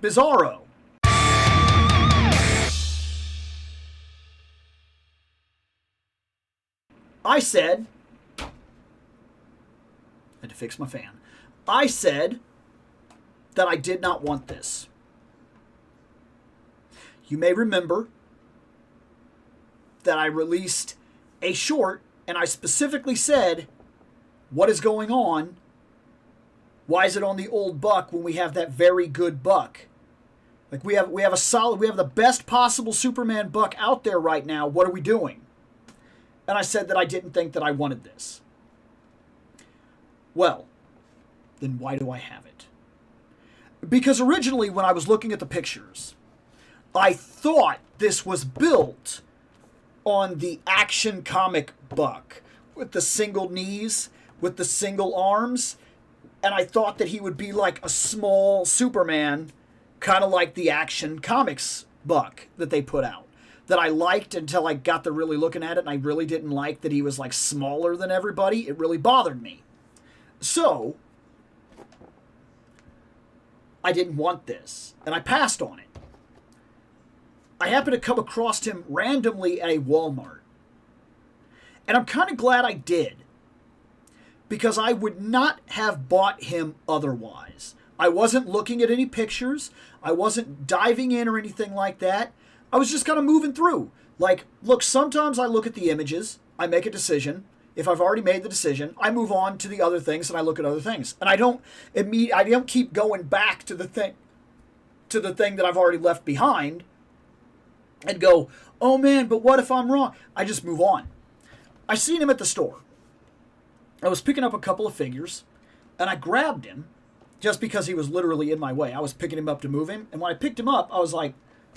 Bizarro. I said, I had to fix my fan. I said that I did not want this. You may remember that I released a short and I specifically said, what is going on? Why is it on the old buck when we have that very good buck? Like we have the best possible Superman buck out there right now. What are we doing? And I said that I didn't think that I wanted this. Well, then why do I have it? Because originally when I was looking at the pictures, I thought this was built on the Action Comic buck with the single knees, with the single arms, and I thought that he would be like a small Superman, kind of like the Action Comics buck that they put out, that I liked until I got to really looking at it, and I really didn't like that he was like smaller than everybody. It really bothered me. So I didn't want this, and I passed on it. I happened to come across him randomly at a Walmart. And I'm kind of glad I did, because I would not have bought him otherwise. I wasn't looking at any pictures. I wasn't diving in or anything like that. I was just kind of moving through. Like, look, sometimes I look at the images, I make a decision. If I've already made the decision, I move on to the other things and I look at other things. And I don't keep going back to the thing that I've already left behind and go, oh man, but what if I'm wrong? I just move on. I seen him at the store. I was picking up a couple of figures, and I grabbed him just because he was literally in my way. I was picking him up to move him, and when I picked him up, I was like,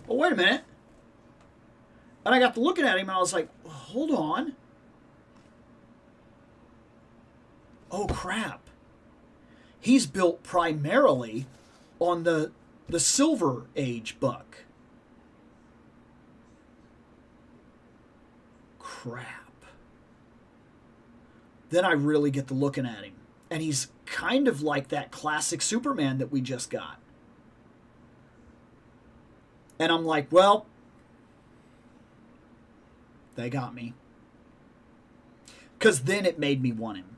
oh, wait a minute. And I got to looking at him, and I was like, hold on. Oh, crap. He's built primarily on the Silver Age buck. Crap. Then I really get to looking at him. And he's kind of like that classic Superman that we just got. And I'm like, well, they got me. Because then it made me want him.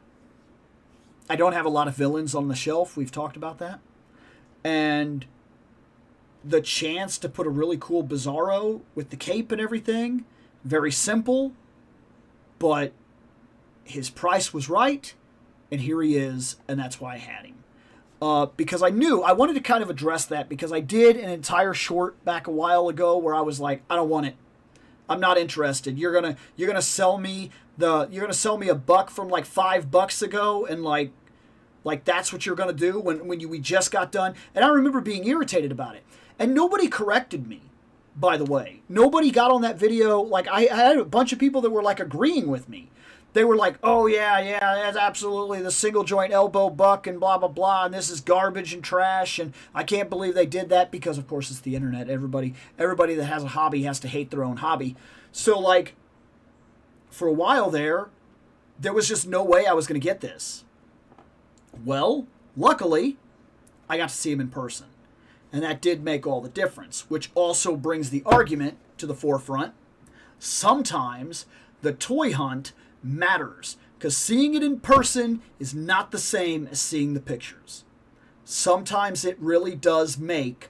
I don't have a lot of villains on the shelf. We've talked about that. And the chance to put a really cool Bizarro with the cape and everything, very simple, but his price was right, and here he is, and that's why I had him. Because I wanted to kind of address that, because I did an entire short back a while ago where I was like, I don't want it. I'm not interested. You're gonna sell me a buck from like $5 ago, and like that's what you're gonna do when we just got done. And I remember being irritated about it, and nobody corrected me. By the way, nobody got on that video. Like I had a bunch of people that were like agreeing with me. They were like, oh, yeah, that's absolutely the single joint elbow buck and blah, blah, blah, and this is garbage and trash, and I can't believe they did that because, of course, it's the internet. Everybody that has a hobby has to hate their own hobby. So, like, for a while there was just no way I was going to get this. Well, luckily, I got to see him in person, and that did make all the difference, which also brings the argument to the forefront. Sometimes the toy hunt matters, because seeing it in person is not the same as seeing the pictures. Sometimes it really does make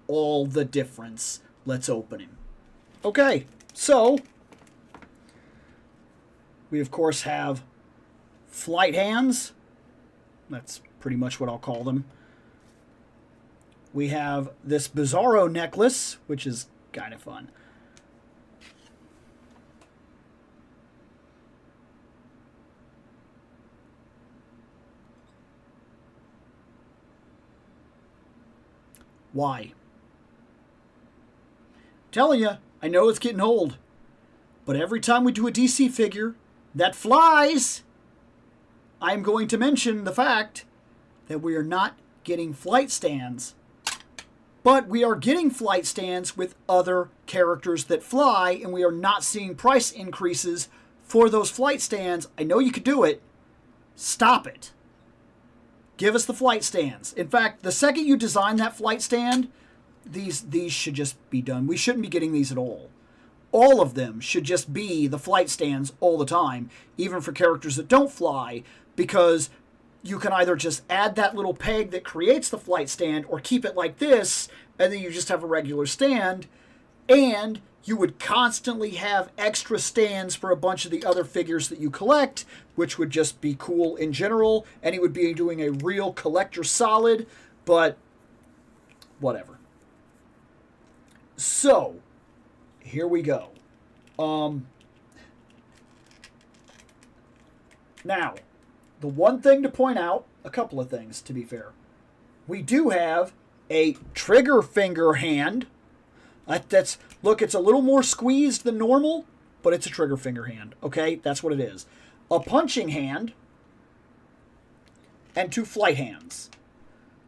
all the difference. Let's open him. Okay, so we of course have flight hands. That's pretty much what I'll call them. We have this Bizarro necklace, which is kind of fun. Why? Telling you, I know it's getting old, but every time we do a DC figure that flies, I'm going to mention the fact that we are not getting flight stands, but we are getting flight stands with other characters that fly, and we are not seeing price increases for those flight stands. I know you could do it. Stop it. Give us the flight stands. In fact, the second you design that flight stand, these should just be done. We shouldn't be getting these at all. All of them should just be the flight stands all the time, even for characters that don't fly, because you can either just add that little peg that creates the flight stand or keep it like this, and then you just have a regular stand, and you would constantly have extra stands for a bunch of the other figures that you collect, which would just be cool in general, and he would be doing a real collector solid, but whatever. So, here we go. Now, the one thing to point out, a couple of things to be fair. We do have a trigger finger hand. Look, it's a little more squeezed than normal, but it's a trigger finger hand. Okay, that's what it is. A punching hand and 2 flight hands.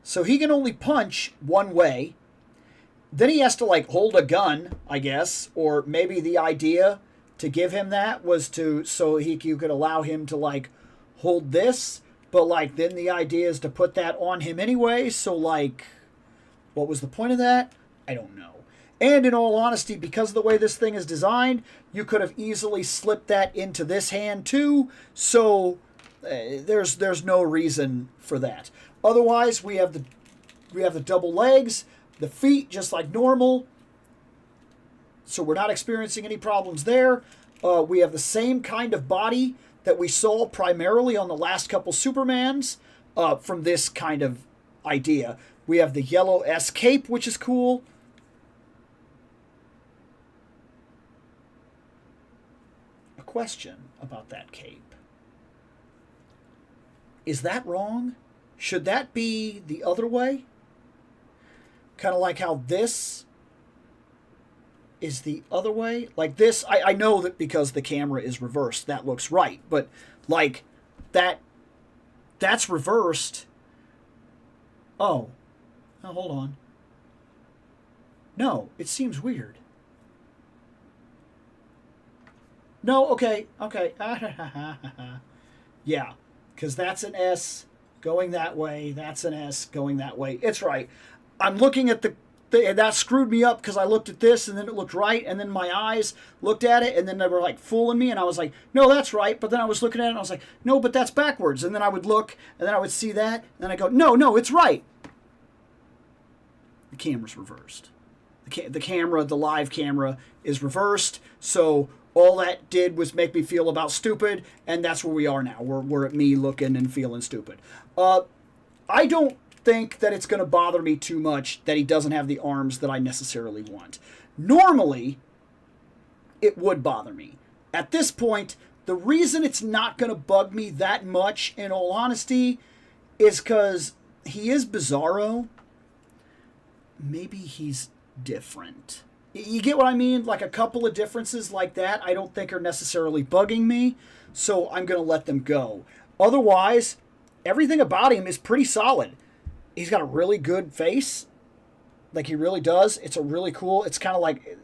So he can only punch one way. Then he has to like hold a gun, I guess, or maybe the idea to give him that was so you could allow him to like hold this, but like then the idea is to put that on him anyway. So like, what was the point of that? I don't know. And in all honesty, because of the way this thing is designed, you could have easily slipped that into this hand too. So there's no reason for that. Otherwise, we have the double legs, the feet just like normal. So we're not experiencing any problems there. We have the same kind of body that we saw primarily on the last couple Supermans from this kind of idea. We have the yellow S cape, which is cool. A question about that cape. Is that wrong? Should that be the other way? Kind of like how this is the other way. Like this, I know that because the camera is reversed, that looks right. But like that's reversed. Oh, now hold on. No, it seems weird. No, okay. Yeah, because that's an S going that way. That's an S going that way. It's right. I'm looking at that screwed me up because I looked at this and then it looked right, and then my eyes looked at it and then they were like fooling me, and I was like, no, that's right. But then I was looking at it and I was like, no, but that's backwards. And then I would look and then I would see that and then I go, no, it's right. The camera's reversed. The camera, the live camera is reversed. So all that did was make me feel about stupid, and that's where we are now. We're at me looking and feeling stupid. I don't think that it's going to bother me too much that he doesn't have the arms that I necessarily want. Normally, it would bother me. At this point, the reason it's not going to bug me that much, in all honesty, is because he is Bizarro. Maybe he's different. You get what I mean? Like a couple of differences like that I don't think are necessarily bugging me, so I'm going to let them go. Otherwise, everything about him is pretty solid. He's got a really good face, like he really does. It's a really cool. It's kind of like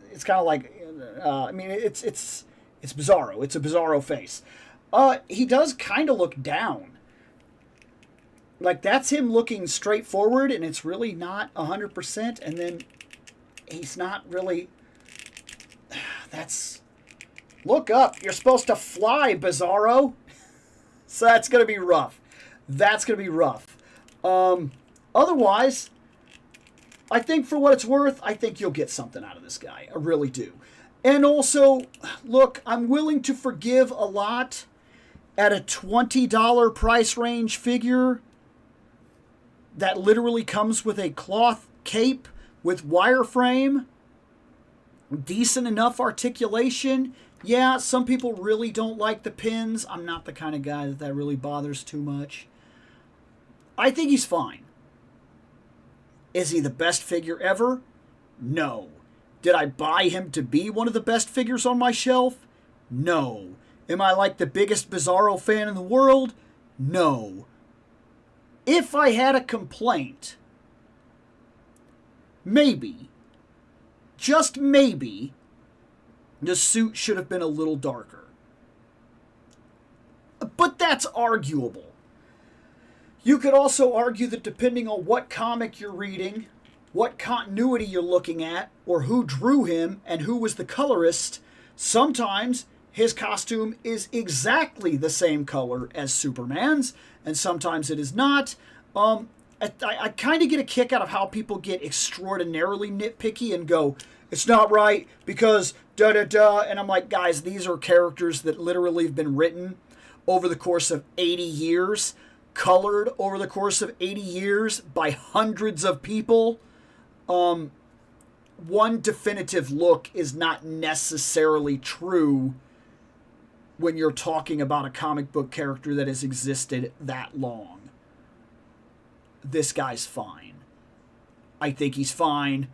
I mean, it's Bizarro. It's a Bizarro face. He does kind of look down. Like that's him looking straight forward, and it's really not 100%. And then he's not really. That's look up. You're supposed to fly, Bizarro. So that's gonna be rough. That's gonna be rough. Otherwise, I think for what it's worth, I think you'll get something out of this guy. I really do. And also, look, I'm willing to forgive a lot at a $20 price range figure that literally comes with a cloth cape with wireframe, decent enough articulation. Yeah, some people really don't like the pins. I'm not the kind of guy that really bothers too much. I think he's fine. Is he the best figure ever? No. Did I buy him to be one of the best figures on my shelf? No. Am I like the biggest Bizarro fan in the world? No. If I had a complaint, maybe, just maybe, the suit should have been a little darker. But that's arguable. You could also argue that depending on what comic you're reading, what continuity you're looking at, or who drew him and who was the colorist. Sometimes his costume is exactly the same color as Superman's, and sometimes it is not. I kind of get a kick out of how people get extraordinarily nitpicky and go, it's not right because da-da-da. And I'm like, guys, these are characters that literally have been written over the course of 80 years, colored over the course of 80 years by hundreds of people. One definitive look is not necessarily true when you're talking about a comic book character that has existed that long. This guy's fine. I think he's fine.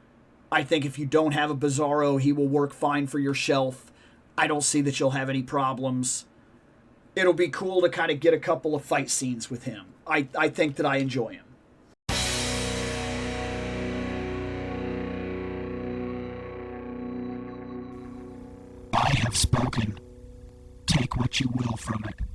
I think if you don't have a Bizarro, he will work fine for your shelf. I don't see that you'll have any problems. It'll be cool to kind of get a couple of fight scenes with him. I think that I enjoy him. I have spoken. Take what you will from it.